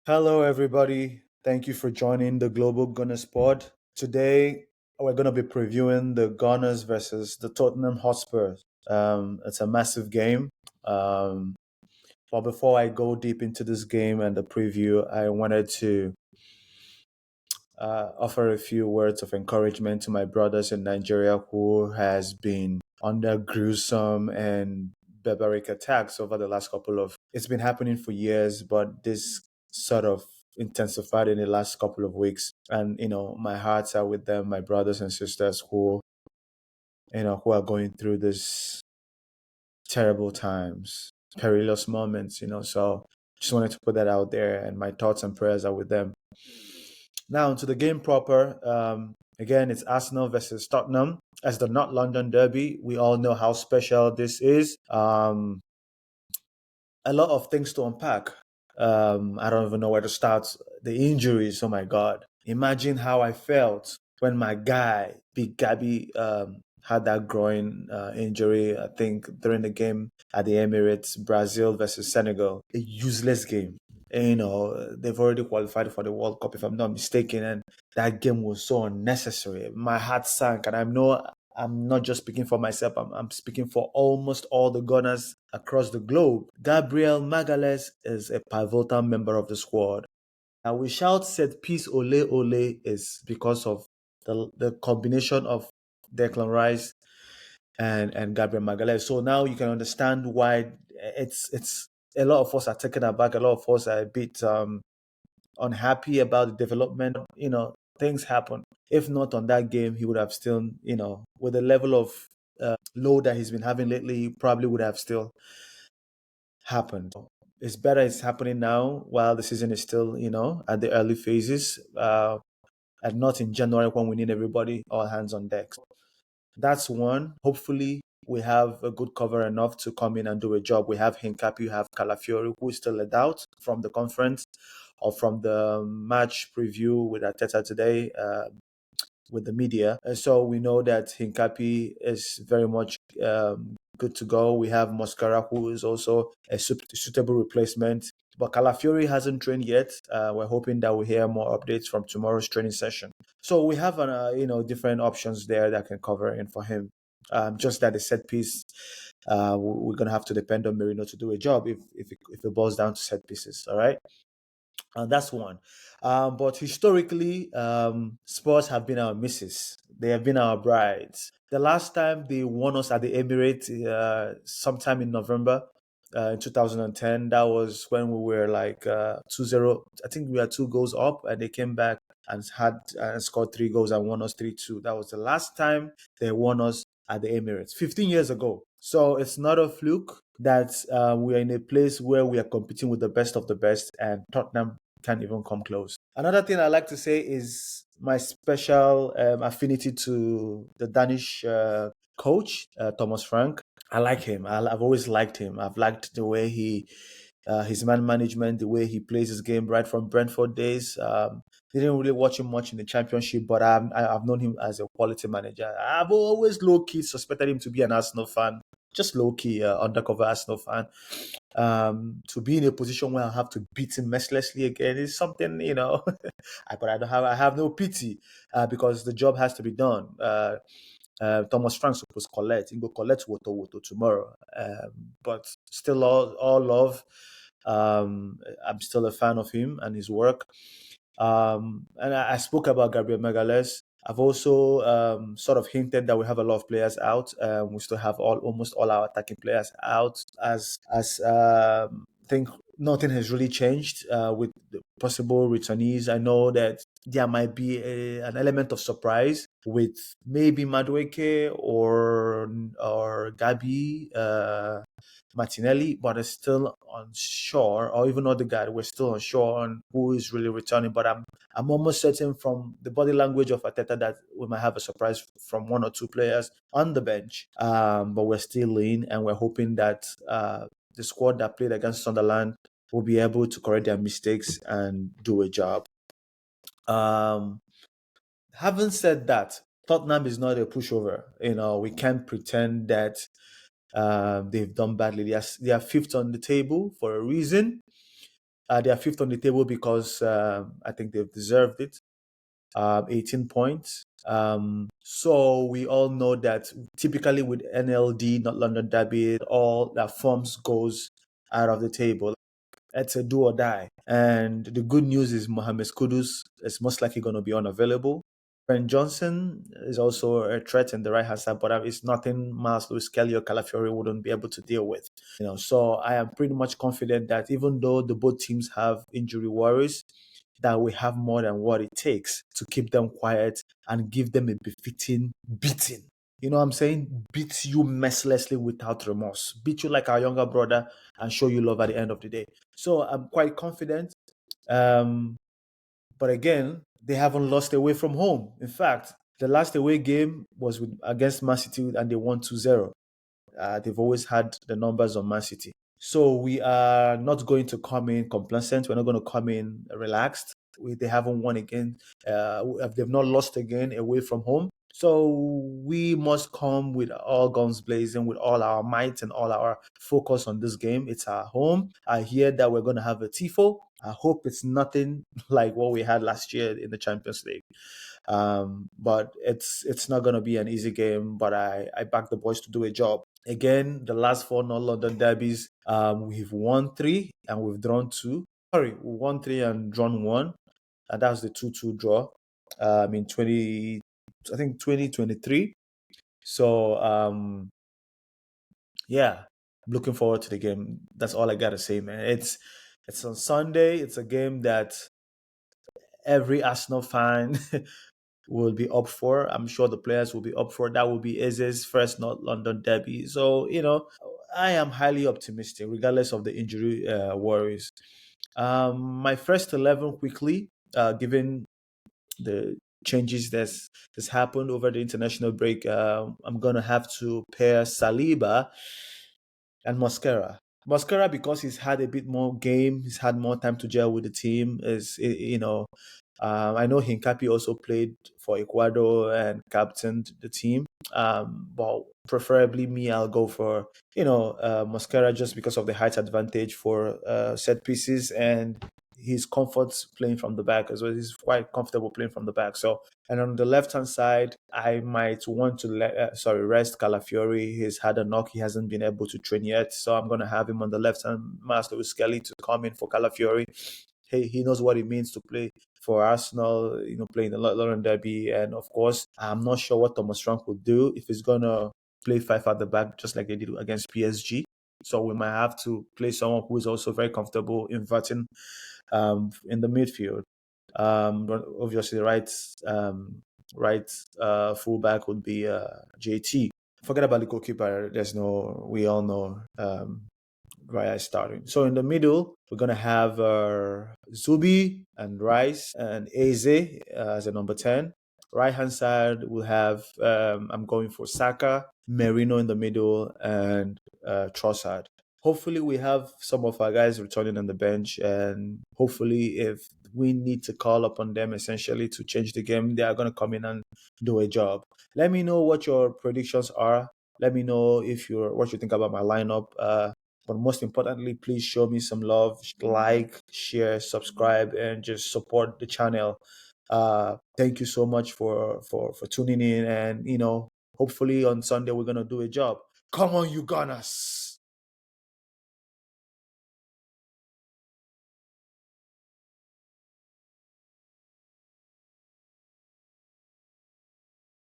Hello, everybody. Thank you for joining the Global Gooners Pod. Today, we're going to be previewing the Gunners versus the Tottenham Hotspurs. It's a massive game. Um, but before I go deep into this game and the preview, I wanted to offer a few words of encouragement to my brothers in Nigeria who has been under gruesome and barbaric attacks over the last couple of. It's been happening for years, but this sort of intensified in the last couple of weeks. And my hearts are with them, my brothers and sisters who are going through this terrible times, perilous moments. So just wanted to put that out there, and my thoughts and prayers are with them. Now to the game proper. Again, it's Arsenal versus Tottenham as the North London Derby. We all know how special this is. A lot of things to unpack. I don't even know where to start. The injuries, oh my God. Imagine how I felt when my guy, Big Gabby, had that groin injury, I think, during the game at the Emirates, Brazil versus Senegal. A useless game. They've already qualified for the World Cup, if I'm not mistaken, and that game was so unnecessary. My heart sank, and I know I'm not just speaking for myself, I'm speaking for almost all the Gunners across the globe. Gabriel Magalhaes is a pivotal member of the squad. And we shout set piece ole ole is because of the combination of Declan Rice and Gabriel Magalhaes. So now you can understand why it's a lot of us are taken aback. A lot of us are a bit unhappy about the development. Things happen. If not on that game, he would have still, with the level of load that he's been having lately, he probably would have still happened. It's better it's happening now while the season is still, at the early phases, and not in January when we need everybody all hands on deck. That's one. Hopefully, we have a good cover enough to come in and do a job. We have Hincapi, we have Calafiori, who is still a doubt from the conference or from the match preview with Ateta today with the media. And so we know that Hincapi is very much good to go. We have Moscara, who is also a suitable replacement. But Calafiori hasn't trained yet. We're hoping that we'll hear more updates from tomorrow's training session. So we have different options there that can cover in for him. Just that the set piece, we're gonna have to depend on Merino to do a job if it boils down to set pieces. All right, that's one. But historically, Spurs have been our misses. They have been our brides. The last time they won us at the Emirates, sometime in November in 2010, that was when we were like 2-0. I think we had 2 goals up, and they came back and had scored 3 goals and won us 3-2. That was the last time they won us at the Emirates, 15 years ago. So it's not a fluke that we're in a place where we are competing with the best of the best, and Tottenham can't even come close. Another thing I like to say is my special affinity to the Danish coach, Thomas Frank. I like him. I've always liked him. I've liked the way his man management, the way he plays his game right from Brentford days. Didn't really watch him much in the championship, but I've known him as a quality manager. I've always low key suspected him to be an Arsenal fan, just low key undercover Arsenal fan. To be in a position where I have to beat him mercilessly again is something, but I have no pity because the job has to be done. Thomas Frank supposed collect. He go collect Woto tomorrow. But still all love. I'm still a fan of him and his work. And I spoke about Gabriel Magalhaes. I've also sort of hinted that we have a lot of players out. We still have almost all our attacking players out. As I think nothing has really changed with the possible returnees. I know that there might be an element of surprise with maybe Madueke or Gabi. Martinelli, but is still unsure, or even Odegaard, we're still unsure on who is really returning. But I'm almost certain from the body language of Arteta that we might have a surprise from one or two players on the bench. But we're still in, and we're hoping that the squad that played against Sunderland will be able to correct their mistakes and do a job. Having said that, Tottenham is not a pushover. We can't pretend that they've done badly. They are fifth on the table for a reason. They are fifth on the table because I think they've deserved it. 18 points. So we all know that typically with NLD, not London Derby, all that forms goes out of the table. It's a do or die. And the good news is Mohamed Kudus is most likely going to be unavailable. Brent Johnson is also a threat in the right hand side, but it's nothing Miles Lewis Kelly or Calafiori wouldn't be able to deal with. So I am pretty much confident that even though the both teams have injury worries, that we have more than what it takes to keep them quiet and give them a befitting beating. You know what I'm saying? Beat you mercilessly without remorse. Beat you like our younger brother and show you love at the end of the day. So I'm quite confident. But again, they haven't lost away from home. In fact, the last away game was against Man City and they won 2-0. They've always had the numbers on Man City. So we are not going to come in complacent. We're not going to come in relaxed. They haven't won again. They've not lost again away from home. So we must come with all guns blazing, with all our might and all our focus on this game. It's our home. I hear that we're going to have a tifo. I hope it's nothing like what we had last year in the Champions League. But it's not going to be an easy game. But I back the boys to do a job. Again, the last four non-London derbies, we've won 3 and we've drawn 2. We won 3 and drawn 1. And that was the 2-2 draw in 2023. So, yeah, looking forward to the game. That's all I got to say, man. It's on Sunday. It's a game that every Arsenal fan will be up for. I'm sure the players will be up for. That will be Eze's first not London derby. So, I am highly optimistic, regardless of the injury worries. My first 11 quickly, given the changes that's happened over the international break, I'm going to have to pair Saliba and Mosquera. Mosquera, because he's had a bit more game, he's had more time to gel with the team. I know Hincapi also played for Ecuador and captained the team. But preferably me, I'll go for Mosquera just because of the height advantage for set pieces and his comfort playing from the back as well. He's quite comfortable playing from the back. So, and on the left hand side, I might want to rest Calafiori. He's had a knock; he hasn't been able to train yet. So I'm going to have him on the left hand, Master with Skelly to come in for Calafiori. He knows what it means to play for Arsenal, playing the London Derby. And of course, I'm not sure what Thomas Frank will do if he's going to play 5 at the back, just like they did against PSG. So we might have to play someone who is also very comfortable inverting in the midfield. Obviously, the right fullback would be JT. Forget about the goalkeeper. We all know Raya starting. So in the middle, we're going to have Zubi and Rice and Eze as a number 10. Right hand side, we'll have, I'm going for Saka, Merino in the middle, and Trossard. Hopefully, we have some of our guys returning on the bench, and hopefully, if we need to call upon them essentially to change the game, they are going to come in and do a job. Let me know what your predictions are. Let me know what you think about my lineup. But most importantly, please show me some love, like, share, subscribe, and just support the channel. Thank you so much for tuning in, and hopefully on Sunday we're gonna do a job. Come on, you Gunners!